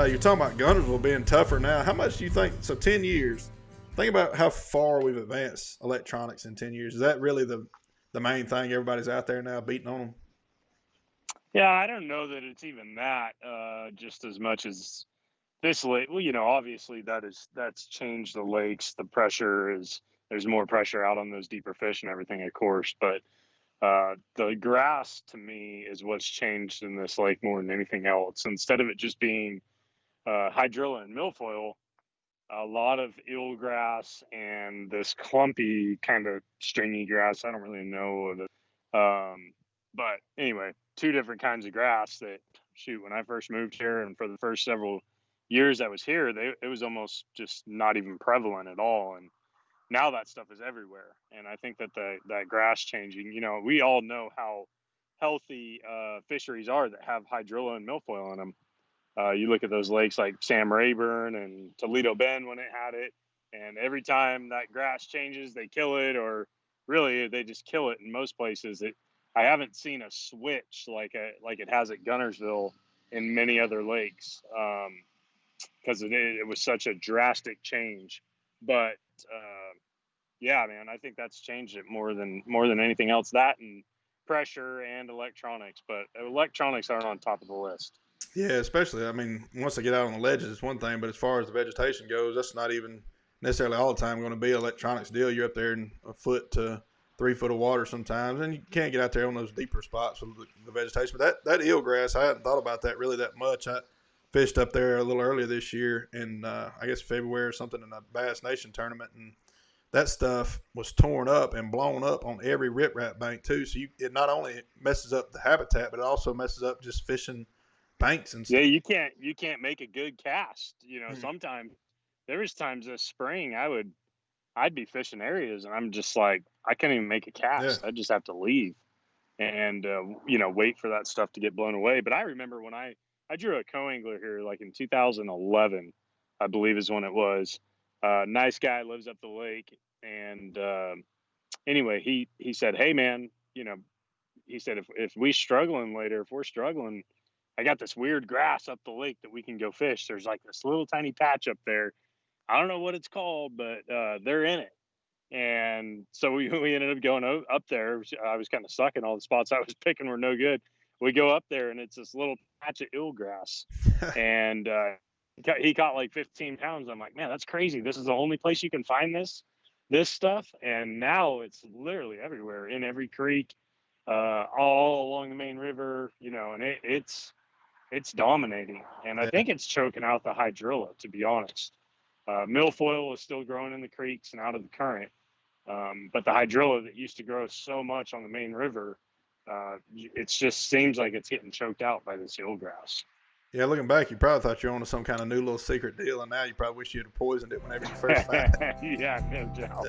You're talking about Guntersville being tougher now. How much do you think? So 10 years. Think about how far we've advanced electronics in 10 years. Is that really the main thing? Everybody's out there now beating on them. Yeah, I don't know that it's even that. Just as much as this lake. Well, obviously that's changed the lakes. The pressure is there's more pressure out on those deeper fish and everything, of course. But the grass to me is what's changed in this lake more than anything else. Instead of it just being hydrilla and milfoil, a lot of eelgrass and this clumpy kind of stringy grass. I don't really know of it. But anyway, two different kinds of grass that, shoot, when I first moved here and for the first several years I was here, it was almost just not even prevalent at all. And now that stuff is everywhere. And I think that that grass changing, we all know how healthy fisheries are that have hydrilla and milfoil in them. You look at those lakes like Sam Rayburn and Toledo Bend when it had it, and every time that grass changes, they kill it, or really they just kill it in most places. I haven't seen a switch like it has at Guntersville in many other lakes, because it was such a drastic change. But yeah, man, I think that's changed it more than anything else. That and pressure and electronics, but electronics aren't on top of the list. Yeah, especially, I mean, once they get out on the ledges, it's one thing, but as far as the vegetation goes, that's not even necessarily all the time going to be electronics deal. You're up there in a foot to 3 foot of water sometimes, and you can't get out there on those deeper spots with the vegetation. But that eelgrass, I hadn't thought about that really that much. I fished up there a little earlier this year in, I guess, February or something in a Bass Nation tournament, and that stuff was torn up and blown up on every riprap bank too. So it not only messes up the habitat, but it also messes up just fishing banks and stuff. Yeah, you can't make a good cast. Sometimes there was times this spring I'd be fishing areas and I'm just like, I can't even make a cast. Yeah. I just have to leave and wait for that stuff to get blown away. But I remember when I drew a co-angler here like in 2011, I believe is when it was. Nice guy, lives up the lake, and anyway, he said, "Hey man, he said if we're struggling, I got this weird grass up the lake that we can go fish. There's like this little tiny patch up there. I don't know what it's called, but they're in it." And so we ended up going up there. I was kind of sucking. All the spots I was picking were no good. We go up there, and it's this little patch of eelgrass, and he caught like 15 pounds. I'm like, man, that's crazy. This is the only place you can find this stuff. And now it's literally everywhere, in every creek, all along the main river, and it's dominating. And I think it's choking out the hydrilla, to be honest. Milfoil is still growing in the creeks and out of the current. But the hydrilla that used to grow so much on the main river, it just seems like it's getting choked out by this eelgrass. Yeah, looking back, you probably thought you were on some kind of new little secret deal, and now you probably wish you'd have poisoned it whenever you first found it. Yeah, no doubt.